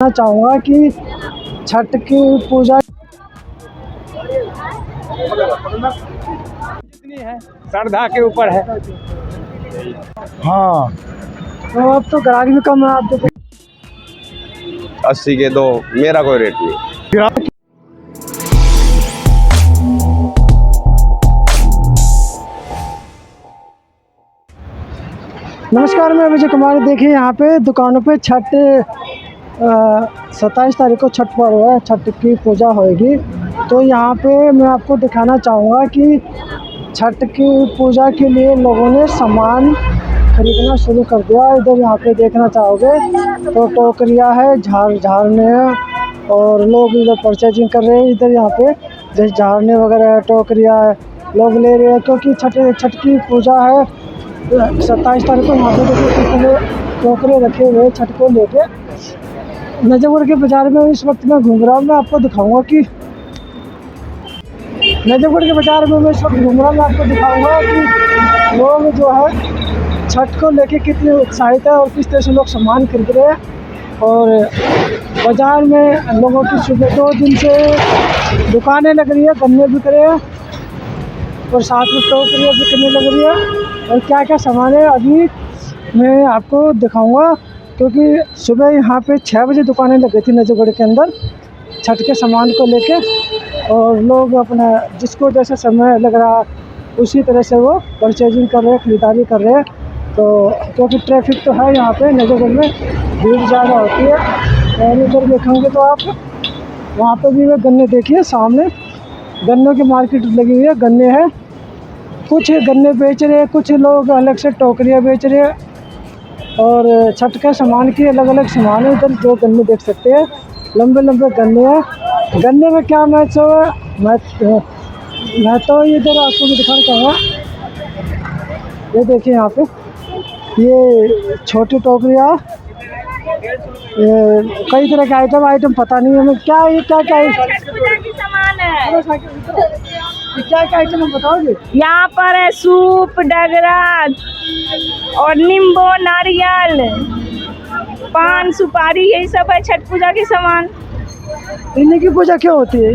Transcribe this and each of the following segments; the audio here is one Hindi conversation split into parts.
मैं चाहूँगा कि छठ की पूजा जितनी है श्रद्धा के ऊपर है। हाँ, तो अब तो ग्राहक भी कम है। आप देखो 80 के दो, मेरा कोई रेट नहीं। नमस्कार, मैं विजय कुमार। देखिए यहाँ पे दुकानों पे छठ 27 तारीख को छठ पर्व है, छठ की पूजा होएगी। तो यहाँ पे मैं आपको दिखाना चाहूँगा कि छठ की पूजा के लिए लोगों ने सामान खरीदना शुरू कर दिया। इधर यहाँ पे देखना चाहोगे तो टोकरियाँ है, झाड़ने हैं और लोग इधर परचेजिंग कर रहे हैं। इधर यहाँ पे जैसे झाड़ने वगैरह है, टोकरियाँ है, लोग ले रहे हैं क्योंकि छठ की पूजा है 27 तारीख को। यहाँ पे देखिए कितने टोकरे रखे हुए हैं छठ को लेके। नजफगढ़ के बाज़ार में इस वक्त मैं घूम रहा हूँ। मैं आपको दिखाऊंगा कि नजफगढ़ के बाज़ार में मैं इस वक्त घूम रहा हूँ। मैं आपको दिखाऊंगा कि लोग जो है छठ को लेके कितने उत्साहित है और किस तरह से लोग सामान खरीद रहे हैं। और बाज़ार में लोगों की सुबह 2 दिन से दुकानें लग रही है, गन्ने बिक रहे हैं और साथ में टोकरियाँ बिकने लग रही है। और क्या क्या सामान है अभी मैं आपको दिखाऊंगा, क्योंकि सुबह यहाँ पे 6 बजे दुकानें लगी थी नजफगढ़ के अंदर छठ के सामान को लेके। और लोग अपना जिसको जैसा समय लग रहा उसी तरह से वो परचेजिंग कर रहे हैं, ख़रीदारी कर रहे हैं। तो क्योंकि ट्रैफिक तो है यहाँ पे नजफगढ़ में, भीड़ ज़्यादा होती है। और इधर देखेंगे तो आप वहाँ पे भी वे गन्ने देखिए, सामने गन्नों की मार्केट लगी हुई है। गन्ने हैं, कुछ गन्ने बेच रहे हैं, कुछ लोग अलग से टोकरियाँ बेच रहे हैं। और छठ के सामान की अलग अलग सामान है। इधर जो गन्ने देख सकते हैं, लंबे लंबे गन्ने हैं। गन्ने में क्या मैच है मैं तो इधर आपको भी दिखाना चाहूँगा। ये देखिए यहाँ पे ये छोटी टोकरियाँ, कई तरह के आइटम पता नहीं हमें क्या है, क्या सामान है। क्या आइटम हम बताओगे? यहाँ पर है सूप, डगरा और नींबू, नारियल, पान, सुपारी, यही सब है छठ पूजा के सामान। इन्हीं की पूजा क्यों होती है?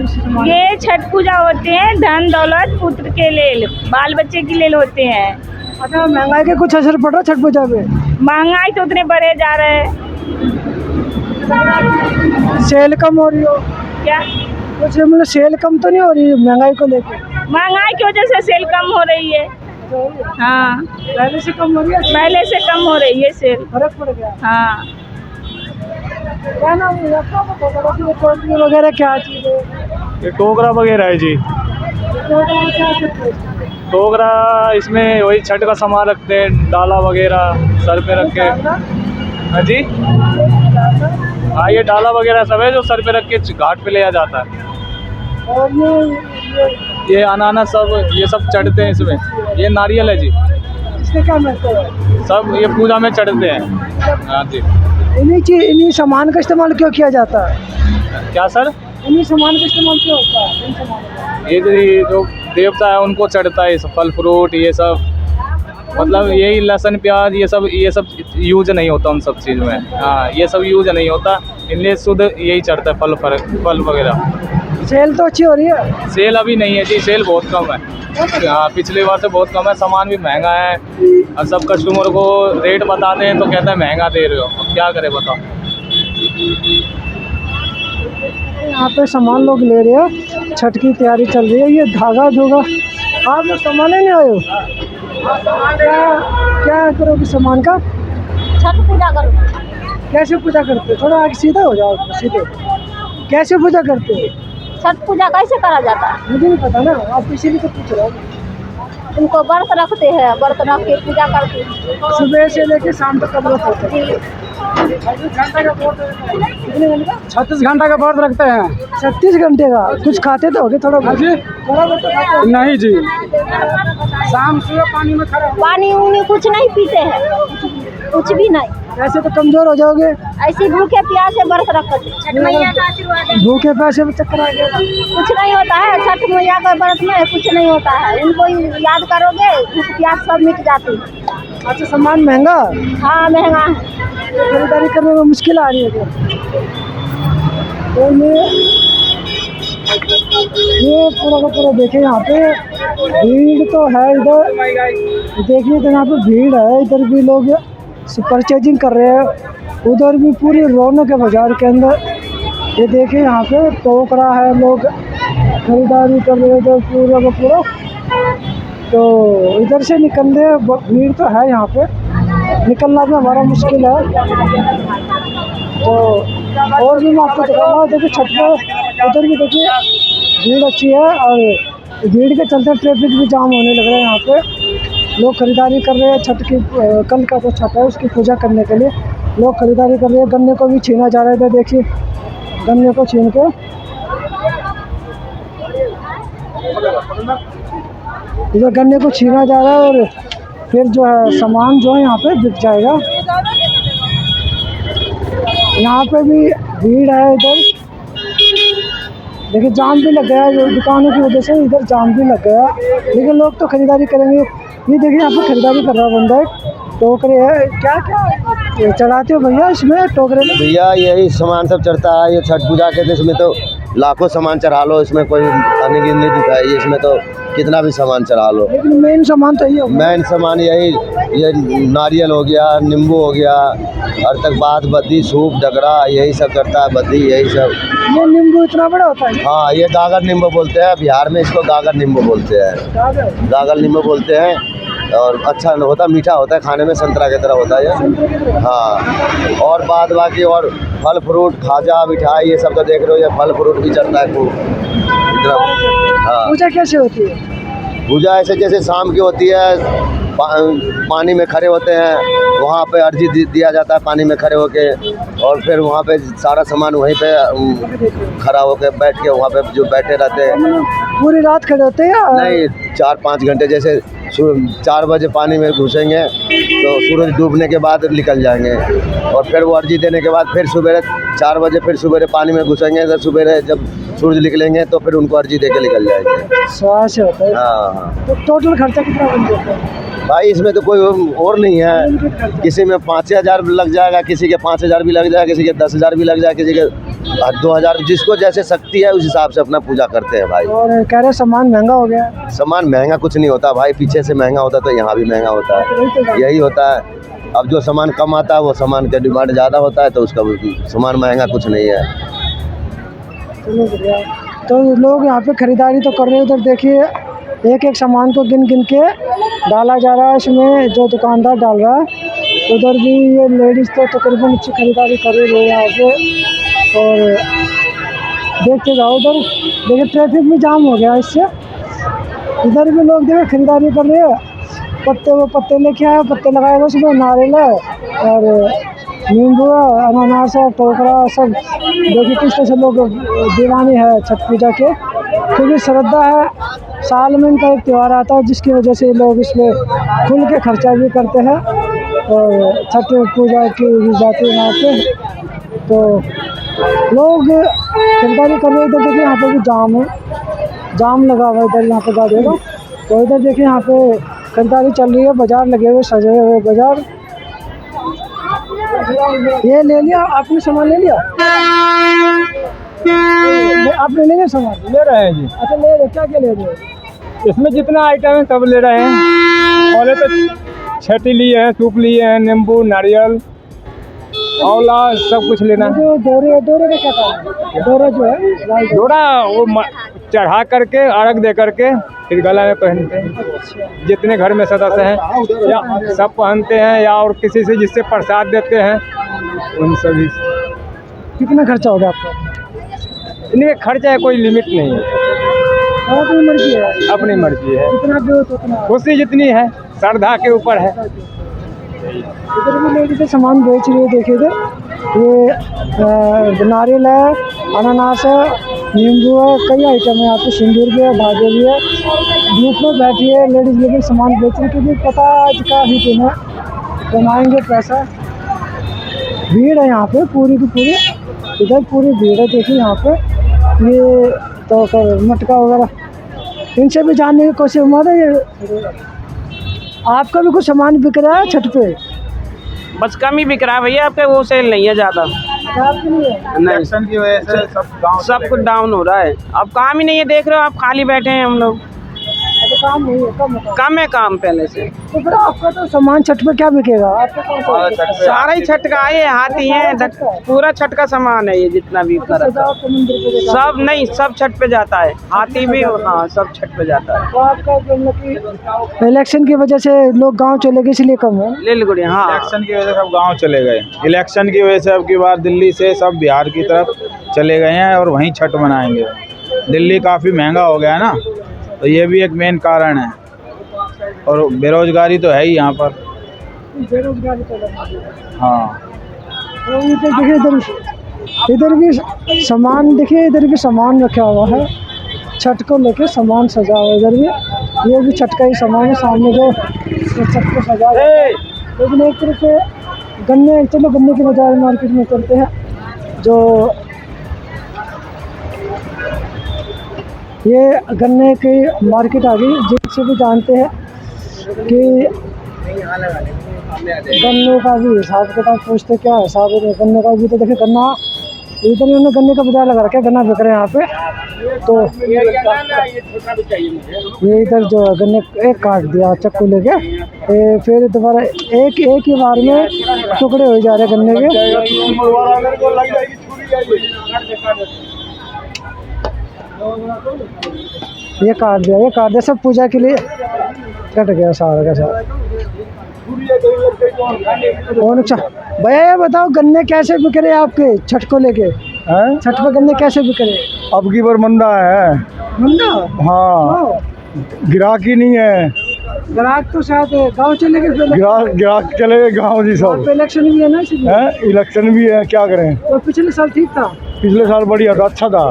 ये छठ पूजा होते हैं धन दौलत पुत्र के लिए, बाल बच्चे के लिए होते हैं। अच्छा, महंगाई के कुछ असर पड़ रहा है छठ पूजा पे? महंगाई तो उतने बढ़े जा रहे हैं। सेल कम हो रही हो क्या कुछ? मतलब सेल कम तो नहीं हो रही महंगाई को लेकर? महंगाई की वजह से सेल कम हो रही है। हाँ, पहले से कम हो रही है? पहले से कम हो रही है सेल। फर्क पड़ गया। हाँ, क्या नाम है टोकरी वगैरह क्या चीज़ है? ये टोकरा वगैरह है जी। टोकरा इसमें वही छठ का सामान रखते हैं, डाला वगैरह सर पे रख के। हाँ जी, हाँ ये डाला वगैरह सब है जो सर पे रख के घाट पे ले जाता है। और ये अनानास सब ये सब चढ़ते हैं इसमें। ये नारियल है जी, इसका क्या महत्व है? सब ये पूजा में चढ़ते हैं। हाँ जी। इन्हीं सामान का इस्तेमाल क्यों किया जाता है? क्या सर? इन्हीं सामान का इस्तेमाल क्यों होता है? इन सामानों का? ये जो देवता है उनको चढ़ता है फल फ्रूट ये सब, मतलब यही लहसुन प्याज ये सब यूज नहीं होता उन सब चीज़ में। हाँ, ये सब यूज नहीं होता, इनलिए शुद्ध यही चढ़ता है फल वगैरह। सेल तो अच्छी हो रही है? सेल अभी नहीं है जी, सेल बहुत कम है। हाँ, पिछले बार से बहुत कम है। सामान भी महंगा है और सब कस्टमर को रेट बताते हैं तो कहते हैं महंगा दे रहे हो, अब क्या करें बताओ। यहाँ पे सामान लोग ले रहे हैं, छठ की तैयारी चल रही है। ये धागा धोगा आप लोग सामान नहीं आए हो? क्या करोगे सामान का? छठ पूजा करो। कैसे पूजा करते हो? थोड़ा आगे सीधा हो जाओ, सीधे। कैसे पूजा करते हो? छठ पूजा कैसे करा जाता है? मुझे नहीं पता ना, आप इसीलिए तो पूछ रहा हूँ। उनको व्रत रखते हैं, व्रत रख के पूजा करते हैं। सुबह से लेके शाम तक का व्रत होता है। 36 घंटा का व्रत रखते हैं। 36 घंटे का? कुछ खाते तो होगे थोड़ा बहुत? थोड़ा बहुत तो खाते हो? नहीं जी, शाम सुबह पानी में खड़ा पानी उनी कुछ नहीं पीते हैं, कुछ भी नहीं। ऐसे तो कमजोर हो जाओगे। ऐसे भूखे प्यासे व्रत रखते। छठ मैया का आशीर्वाद है। भूखे प्यासे में चक्कर आ गया। कुछ नहीं होता है छठ मैया का व्रत में, कुछ नहीं होता है। इनको याद करोगे भूख प्यास सब मिट जाती है। अच्छा, सामान महंगा? हाँ महंगा है, खरीदारी करने में मुश्किल आ रही है? तो ये पूरा का पूरा देखिए यहाँ पे भीड़ तो है इधर, देखिए तो यहाँ पे भीड़ है, इधर भी लोग परचेजिंग कर रहे हैं, उधर भी पूरी रौनक है बाजार के अंदर। ये देखिए यहाँ पे टोकरा है, लोग खरीदारी कर रहे हैं इधर पूरा का पूरा। तो इधर से निकल रहे, भीड़ तो है यहाँ पे, निकलना भी हमारा मुश्किल है। तो और भी मैं आपको दिखाऊंगा, देखिए छठ पे उधर भी देखिए भीड़ अच्छी है, और भीड़ के चलते ट्रैफिक भी जाम होने लग रहा है। यहाँ पे लोग खरीदारी कर रहे हैं छठ की, कल का जो छठ है उसकी पूजा करने के लिए लोग खरीदारी कर रहे हैं। गन्ने को भी छीना जा रहा है, इधर देखिए गन्ने को छीन के इधर गन्ने को छीना जा रहा है, और फिर जो है सामान जो है यहाँ पे बिक जाएगा। यहाँ पे भी भीड़ है, इधर देखिए जाम भी लग गया है, दुकानों की वजह से इधर जाम भी लग गया, लेकिन लोग तो खरीदारी करेंगे। ये देखिए यहाँ पे खरीदारी कर रहा है बंदा, टोकरे है, क्या क्या चढ़ाते हो भैया इसमें टोकरे में? भैया यही सामान सब चढ़ता है, ये छठ पूजा के दिन इसमें तो लाखों सामान चढ़ा लो, इसमें कोई अनगिनत नहीं दिखाई, इसमें तो कितना भी सामान चढ़ा लो, लेकिन मेन सामान तो यही मेन सामान यही, ये नारियल हो गया, नींबू हो गया, और तक बात बद्दी, सूप, डगरा, यही सब चढ़ता है, बद्दी, यही सब। ये नींबू इतना बड़ा होता है? हाँ, ये गागर नींबू बोलते हैं, बिहार में इसको गागर नींबू बोलते हैं, गागर नींबू बोलते हैं। और अच्छा होता, मीठा होता है, खाने में संतरा की तरह होता है ये। हाँ, और बाद बाकी और फल फ्रूट, खाजा, मिठाई, ये सब तो देख रहे हो, ये फल फ्रूट भी चलता है खूब इतना। हाँ, पूजा कैसे होती है? पूजा ऐसे जैसे शाम की होती है, पानी में खड़े होते हैं, वहाँ पे अर्जी दिया जाता है पानी में खड़े होके, और फिर वहाँ पे सारा सामान वहीं पे खड़ा होके बैठ के वहाँ पे जो बैठे रहते हैं। पूरी रात खड़े होते हैं? नहीं, 4-5 घंटे, जैसे 4 बजे पानी में घुसेंगे तो सूरज डूबने के बाद निकल जाएंगे, और फिर वो अर्जी देने के बाद फिर सुबह 4 बजे फिर सुबह पानी में घुसेंगे, तो सुबह जब सूरज निकलेंगे तो फिर उनको अर्जी दे के निकल जाएंगे। ऐसे होता है? हाँ। तो टोटल खर्चा कितना बन जाता है भाई? इसमें तो कोई और नहीं है, किसी में 5,000 लग जाएगा, किसी के 5,000 भी लग जाएगा, किसी के 10,000 भी लग जाएगा, किसी के 2,000, जिसको जैसे शक्ति है उस हिसाब से अपना पूजा करते हैं भाई। और कह रहे सामान महंगा हो गया? सामान महंगा कुछ नहीं होता भाई, पीछे से महंगा होता तो यहाँ भी महंगा होता है, यही होता है। अब जो सामान कम आता है वो सामान का डिमांड ज़्यादा होता है, तो उसका सामान महंगा कुछ नहीं है। तो लोग यहाँ पे खरीदारी तो कर रहे हैं, उधर देखिए एक एक सामान को गिन गिन के डाला जा रहा है इसमें, जो दुकानदार डाल रहा है। उधर भी ये लेडीज़ तो तकरीबन अच्छी खरीदारी कर रही है यहाँ पे, और देखते जाओ उधर देखिए ट्रैफिक भी जाम हो गया इससे। इधर भी लोग देखिए खरीदारी कर रहे हैं, वो पत्ते लेके आए, पत्ते लगाए हुए उसमें, नारियल है और नींबू है, अनानास है, टोकरा सब। देखिए किस तरह से लोग दीवाने हैं छठ पूजा के, क्योंकि श्रद्धा है, साल में इनका एक त्यौहार आता है, जिसकी वजह से लोग इसमें खुल के खर्चा भी करते हैं, और छठ पूजा की जाती है यहाँ पे। तो लोग खरीदारी कर रहे हैं। इधर देखिए यहाँ पे भी जाम है, जाम लगा हुआ है इधर, यहाँ पे गाड़ियों का। तो इधर देखिए यहाँ पे खरीदारी चल रही है, बाजार लगे हुए, सजे हुए बाजार। ये ले लिया आपने, सामान ले लिया? आपने ले लिया सामान? ले रहे हैं जी। अच्छा ले रहे, क्या क्या ले रहे हो? इसमें जितना आइटम है सब ले रहे हैं। पहले तो छठी लिए हैं, सूप लिए हैं, नींबू, नारियल, आंवला, सब कुछ लेना है। जो डोरे का क्या काम है? डोरा जो है डोरा वो चढ़ा करके, अर्घ दे करके फिर गला में पहनते हैं। जितने घर में सदस्य हैं या सब पहनते हैं, या और किसी से जिससे प्रसाद देते हैं उन सभी। कितना खर्चा होगा आपका? इनमें खर्चा है, कोई लिमिट नहीं है, अपनी मर्जी है? अपनी मर्जी है, जितना दो तो उतना। खुशी जितनी है श्रद्धा के ऊपर है। इधर भी लेडीज सामान बेच रही है, देखिए इधर ये नारियल है, अनानास है, नींबू है, कई आइटम है यहाँ पे, सिंदूर भी है, धागे भी है। धूप में बैठी है लेडीज, लेकिन सामान बेच रही है, क्योंकि पता आज का ही दिन है, कमाएंगे पैसा। भीड़ है यहाँ पे पूरी की पूरी, इधर पूरी भीड़ है। देखिए यहाँ पे ये तो मटका वगैरह, इनसे भी जानने की कोशिश हमारा। ये आपका भी कुछ सामान बिक रहा है छठ पे? बस कम ही बिक रहा है भैया, आपके वो सेल नहीं है ज़्यादा। आपकी नहीं है? इलेक्शन की वजह से सब कुछ डाउन हो रहा है। अब काम ही नहीं है, देख रहे हो आप, खाली बैठे हैं हम लोग। तो काम नहीं है, कम है काम पहले से। तो फिर आपका तो सामान छठ पे क्या बिकेगा? आपका कौन सा सारा ही छठ का है, हाथी है, पूरा छठ का सामान है ये जितना भी तो सजावट के मंदिर पे देगा? सब नहीं, सब छठ पे जाता है, हाथी भी, हाँ सब छठ पे जाता है। तो आपका मतलब कि इलेक्शन की वजह से लोग गांव चले गए इसलिए कम है? लिलगुड़ी, हाँ इलेक्शन की वजह से सब गांव चले गए। इलेक्शन की वजह से अब की बार दिल्ली से सब बिहार की तरफ चले गए हैं और वहीं छठ मनाएंगे। दिल्ली काफ़ी महंगा हो गया है ना, तो ये भी एक मेन कारण है। और बेरोजगारी तो है ही यहाँ पर। बेरोजगारी तो है। हाँ, तो इधर देखिए, इधर भी सामान देखिए, इधर भी सामान रखा हुआ है छठ को लेके, सामान सजा हुआ है इधर भी। ये भी छठ का ही सामान है, सामने जो छठ को सजा हुआ है। लेकिन एक तरफ से गन्ने, चलो गन्ने के बाजार मार्केट में करते हैं। जो ये गन्ने की मार्केट आ गई, जिससे भी जानते हैं कि गन्ने का भी हिसाब किताब पूछते, क्या हिसाब है गन्ने का भी। तो देखिए गन्ना इधर ही उन्होंने गन्ने का बाजार लगा रखा है, गन्ना बिक रहे हैं यहाँ पे। तो ये इधर जो है गन्ने एक काट दिया चक्कू लेके, फिर दोबारा एक ही बार में टुकड़े हो जा रहे गन्ने के। ये काट दिया सब पूजा के लिए कट गया सारा का सारा। और अच्छा भैया ये बताओ, गन्ने कैसे बिक रहे हैं आपके छठ को लेके? छठ पे गन्ने कैसे बिक रहे हैं? अब की बार मंदा है। मंदा? हाँ, गिराकी नहीं है। ग्राहक तो शायद गाँव चले गए। ग्राहक चले गए गाँव जी सब। इलेक्शन भी है ना इसलिए। इलेक्शन भी है, क्या करें। तो पिछले साल ठीक था? पिछले साल बढ़िया था, अच्छा था।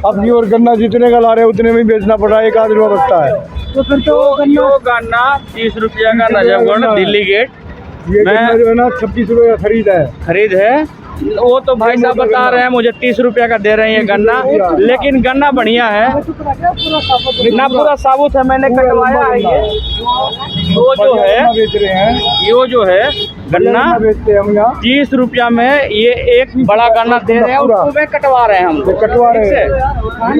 अब की और गन्ना जितने का ला रहे हैं उतने में बेचना पड़ रहा है, 1 आध रुपया बचता है। तो फिर तो गन्ना 30 रुपया का नजफगढ़ दिल्ली गेट ये गन्ना जो है ना 26 रुपये का खरीद है। वो तो भाई साहब बता रहे हैं मुझे 30 रुपया का दे रहे हैं गन्ना, लेकिन गन्ना बढ़िया है ना, पूरा साबुत है, मैंने कटवाया है। ये जो है बेच रहे हैं, ये जो है गन्ना बेचते हैं हम यहाँ 30 रुपया में, ये एक बड़ा गन्ना दे रहे हैं, उसको वे कटवा रहे हैं हम, कटवा रहे हैं।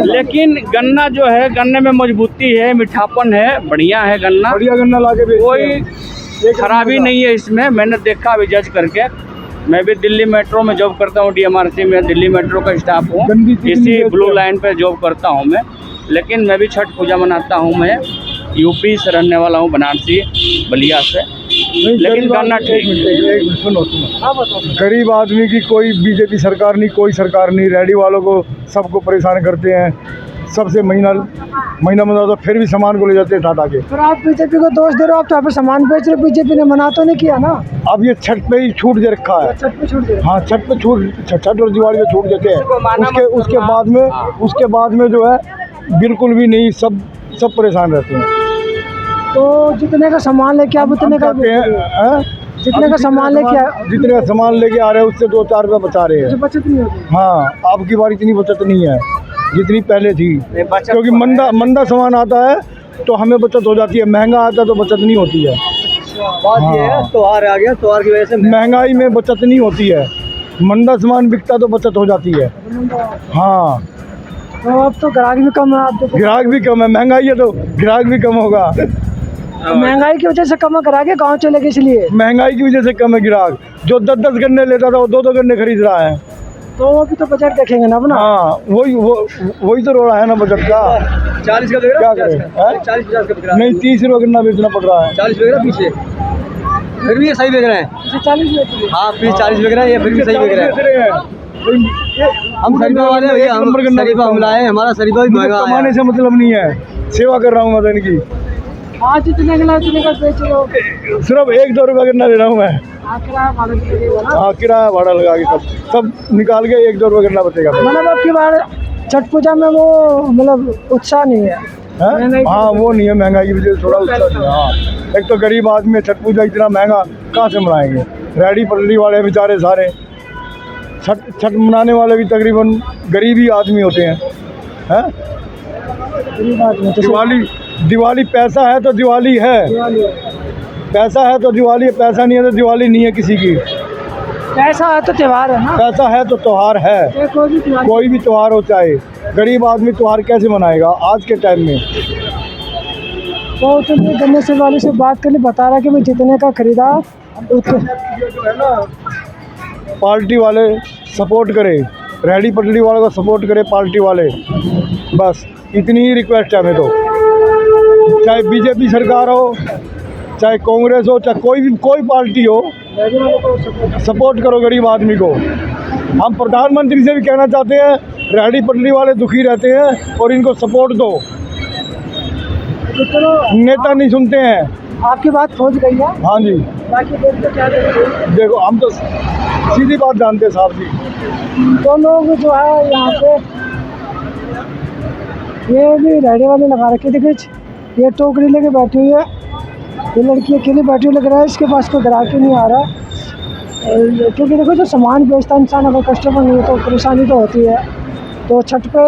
लेकिन गन्ना जो है, गन्ने में मजबूती है, मीठापन है, बढ़िया है गन्ना, बढ़िया गन्ना ला के कोई खराबी नहीं है इसमें। मैंने देखा अभी जज करके। मैं भी दिल्ली मेट्रो में जॉब करता हूँ, DMRC में, दिल्ली मेट्रो का स्टाफ हूँ, इसी ब्लू लाइन पे जॉब करता हूँ मैं। लेकिन मैं भी छठ पूजा मनाता हूँ। मैं यूपी से रहने वाला हूँ, बनारसी बलिया से। लेकिन गन्ना ठीक। सुनो, गरीब आदमी की कोई बीजेपी सरकार नहीं, कोई सरकार नहीं। रेडी वालों को सबको परेशान करते हैं, सबसे महीना मना तो फिर भी सामान को ले जाते हैं टाटा के। फिर आप बीजेपी को दोष दे रहे हो, आप तो यहाँ पे सामान बेच रहे हो, बीजेपी ने मना तो नहीं किया ना? अब ये छठ पे ही छूट दे रखा है। छठ पे छूट दे? हाँ, छठ पे छूट, छठ और दिवाली पे छूट देते हैं। उसके बाद में जो है बिल्कुल भी नहीं, सब परेशान रहते हैं। तो जितने का सामान लेके आप उतने का जितने का सामान लेके आ रहे हैं उससे 2-4 रुपये बचा रहे हैं, बचत नहीं होती। हाँ, अब की बार इतनी बचत नहीं है जितनी पहले थी, क्योंकि मंदा सामान आता है तो हमें बचत हो जाती है, महंगा आता है तो बचत नहीं होती है। बात ये है, त्योहार आ गया, त्योहार की वजह से महंगाई में बचत नहीं होती है। मंदा सामान बिकता तो बचत हो जाती है। हाँ, तो अब तो ग्राहक भी कम है। आप ग्राहक भी कम है, महंगाई है तो ग्राहक भी कम होगा। तो महंगाई की वजह से कम करा के गाँव चले गए, इसलिए महंगाई की वजह से कम है ग्राहक। जो 10-10 गन्ने लेता था वो 2-2 गन्ने खरीद रहा है। तो वो भी तो बजट देखेंगे ना अपना। हाँ, वही तो रोड़ा है ना बजट का। 40 का क्या करें, 40-50 का बिक रहा है। नहीं, 30 रुपये गन्ना बेचना पड़ रहा है। 40 बिक रहा है पीछे, फिर भी ये सही बिक रहे हैं। 40 हाँ, पीछे 40 बिक रहा है, ये फिर भी सही बिक रहा है। हम शरीफा वाले हैं भैया, हम शरीफा हम लाए, हमारा शरीफा भी महंगा है। कमाने से मतलब नहीं है, सेवा कर रहा हूँ मैं इनकी। आज जितने का उतने का बेच रहे हो, सिर्फ 1-2 रुपये गन्ना ले रहा हूँ मैं। हाँ, किराया भाड़ा लगा के सब निकाल के 1-2 रुपये गन्ना बचेगा। मतलब अब की बार छठ पूजा में वो मतलब उत्साह नहीं है। हाँ, वो नहीं है, महंगाई की वजह से थोड़ा उत्साह नहीं है। हाँ, एक तो गरीब आदमी है, छठ पूजा इतना महंगा कहाँ से मनाएंगे। रेडी पटरी वाले बेचारे सारे, छठ मनाने वाले भी तकरीबन गरीब ही आदमी होते हैं। दिवाली पैसा है तो दिवाली है, पैसा है तो दिवाली, पैसा नहीं है तो दिवाली नहीं है किसी की। पैसा है तो त्यौहार है ना। पैसा है तो त्यौहार है, ये कोई भी त्यौहार कोई भी त्यौहार हो, चाहे गरीब आदमी त्यौहार कैसे मनाएगा आज के टाइम में। तो चलिए गन्ने से वाले से बात कर ली, बता रहा कि भाई जितने का खरीदा उतने जो है ना, पार्टी वाले सपोर्ट करे, रेहड़ी पटड़ी वालों को सपोर्ट करे पार्टी वाले, बस इतनी ही रिक्वेस्ट है हमें तो। चाहे बीजेपी सरकार हो, चाहे कांग्रेस हो, चाहे कोई पार्टी हो, सपोर्ट करो गरीब आदमी को। हम प्रधानमंत्री से भी कहना चाहते हैं, रेहड़ी पटड़ी वाले दुखी रहते हैं और इनको सपोर्ट दो। तो चलो नेता नहीं सुनते हैं। आपकी बात पहुंच गई है। हाँ जी, बाकी देखते क्या करेंगे। देखो हम तो सीधी बात जानते हैं साहब जी। तो लोग जो है यहाँ पे ये भी रेहड़ी वाले लगा रखे थे कुछ, ये टोकरी लेके बैठी हुई है, ये लड़की अकेली बैठी हुई लग रहा है, इसके पास कोई ग्राहक ही नहीं आ रहा है। क्योंकि देखो जो सामान बेचता इंसान अगर कस्टमर नहीं है तो परेशानी तो होती है। तो छठ पे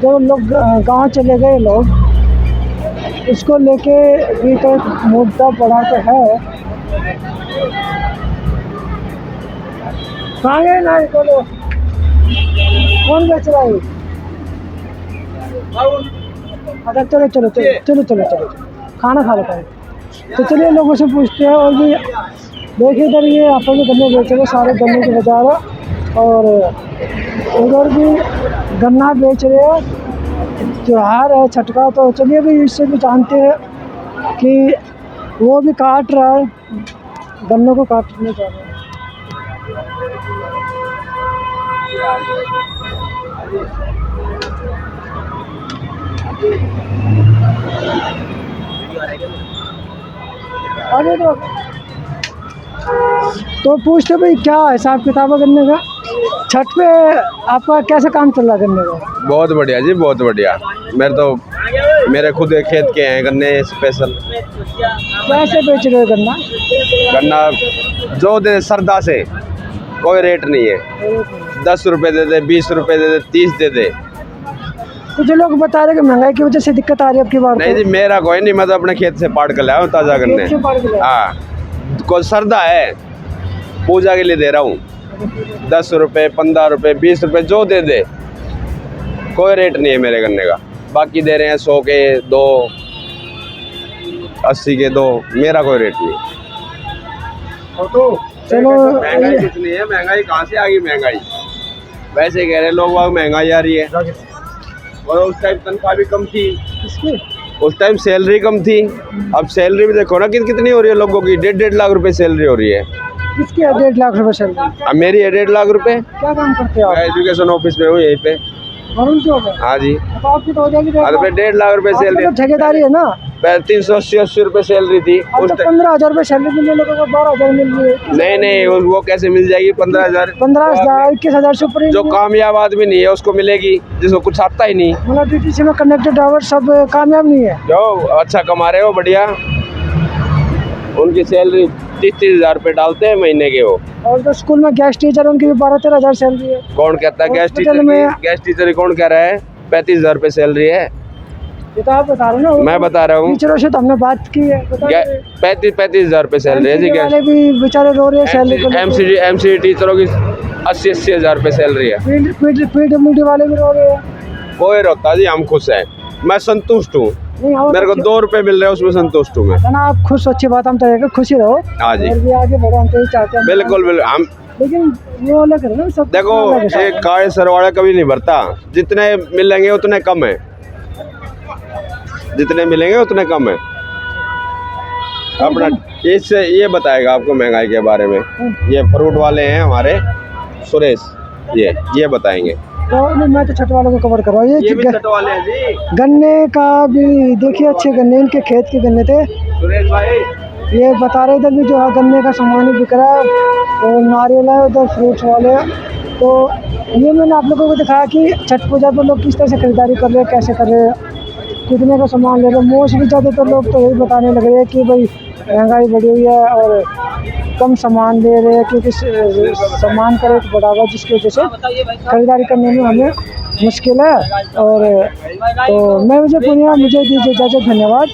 जो लोग गांव चले गए लोग, इसको लेके भी तो एक मुद्दा पड़ा तो है। कहाँ गए ना बोलो, कौन बेच रहा है? अच्छा चलो चलो चलो चलो चलो चलो खाना खा लेते हैं। तो चलिए लोगों से पूछते हैं। और भी देखिए इधर ये आपस में गन्ने बेच रहे, सारे गन्ने के बाजार है, और उधर भी गन्ना बेच रहे हैं। त्योहार है छठ का, तो चलिए भी इससे भी जानते हैं कि वो भी काट रहा है, गन्नों को काटने जा रहा है। अरे तो पूछते भाई क्या हिसाब किताब है गन्ने का? छठ पे आपका कैसा काम चल रहा है गन्ने का? बहुत बढ़िया जी, बहुत बढ़िया। मेरे खुद एक खेत के हैं गन्ने स्पेशल। कैसे बेच रहे हो गन्ना? गन्ना जो दे सरदा से, कोई रेट नहीं है। 10 रुपये दे दे, 20 रुपये दे दे, 30 दे दे। तो जो लोग बता रहे कि महंगाई की वजह से दिक्कत आ रही है आपकी बार? नहीं जी, मेरा कोई नहीं, मैं तो अपने खेत से पाड़ कर लाया हूँ ताज़ा गन्ने। हाँ, कोई सरदा है, पूजा के लिए दे रहा हूँ। 10 रुपये, 15 रुपये, 20 रुपये जो दे दे, कोई रेट नहीं है मेरे गन्ने का। बाकी दे रहे हैं 100 के 2, 80 के 2, मेरा कोई रेट नहीं। चलो महंगाई कितनी है? महंगाई कहाँ से आ गई? महंगाई वैसे कह रहे हैं लोग, महंगाई आ रही है। और उस टाइम तनख्वाह भी कम थी, उस टाइम सैलरी कम थी। अब सैलरी भी देखो ना कितनी हो रही है लोगों की, 1.5 लाख रुपए सैलरी हो रही है। किसकी 1.5 लाख रुपए सैलरी? अब मेरी है 1.5 लाख रुपए। क्या काम करते हो आप? मैं एजुकेशन ऑफिस में हूँ यहीं पे। वरुण जॉब है? हाँ जी। तो आपकी तो हो जाएगी 1.5 लाख रुपए सैलरी। ठेकेदारी है ना? 380 रुपए सैलरी थी अब उस तो टाइम। 15,000 रुपए सैलरी मिलने लोगों को 12,000 मिल रही है। नहीं नहीं, वो कैसे मिल जाएगी? 15,000। 15,000 21,000 से ऊपर। जो कामयाब आदमी नहीं है उसको मिलेगी, जिसको कुछ आता ही नहीं। मतलब टीटीसी में कंडक्टर ड्राइवर सब कामयाब नहीं है? जो अच्छा कमा रहे हो बढ़िया, उनकी सैलरी 30-30 रुपए डालते हैं महीने के वो। और जो स्कूल में गैस टीचर उनकी भी 12-13,000 सैलरी है। कौन कहता है गैस टीचर गैस टीचर कौन कह रहा है? 35,000 रुपए सैलरी है। ये तो आप बता रहे हो ना। मैं बता रहा हूँ, टीचरों से तो हमने बात की है। 35,000 रुपए सैलरी है जी। वाले भी बेचारे रो रहे हैं सैलरी को। एमसीडी टीचरों की 80-80 हज़ार रुपए सैलरी है। पीडब्ल्यूडी वाले भी रो रहे हैं। कोई रोता जी, हम खुश हैं, मैं संतुष्ट हूँ। मेरे को 2 रुपए मिल रहे हैं, उसमें संतुष्ट हूँ मैं। ना आप खुश, अच्छी बात, हम तो खुशी रहो। हाँ जी, और भी आगे बढ़ो, हम तो यही चाहते हैं। बिल्कुल बिल्कुल। हम लेकिन वो अलग है ना सब। देखो, एक कार्ड सरवाड़ा कभी नहीं भरता, जितने मिलेंगे उतने कम है, जितने मिलेंगे उतने कम है। अपना इससे ये बताएगा आपको महंगाई के बारे में। ये फ्रूट वाले हैं हमारे सुरेश, ये बताएंगे। तो मैं तो छठ वालों को कवर कर रहा हूँ। ये भी छठ वाले हैं जी। गन्ने का भी देखिए, अच्छे गन्ने, इनके खेत के गन्ने थे। सुरेश भाई ये बता रहे इधर भी जो है गन्ने का सामान ही बिक रहा है, और नारियल है उधर, फ्रूट्स वाले हैं। तो ये मैंने आप लोगों को दिखाया कि छठ पूजा पर लोग किस तरह से खरीदारी कर रहे हैं, कैसे कर रहे हैं, कितने का सामान ले रहे हैं। मोस्टली ज़्यादातर लोग तो यही बताने लग रहे हैं कि भाई महंगाई बढ़ी हुई है और कम सामान ले रहे हैं, क्योंकि सामान का रेट बढ़ा हुआ, जिसकी वजह से खरीदारी करने में हमें मुश्किल है। और तो मैं मुझे पुनिया, मुझे दीजिए इजाज़त, धन्यवाद।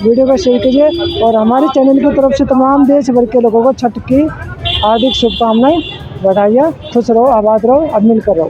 वीडियो को शेयर कीजिए और हमारे चैनल की तरफ से तमाम देश भर के लोगों को छठ की हार्दिक शुभकामनाएं, बधाइयाँ। खुश रहो, आबाद रहो, अब मिलकर रहो।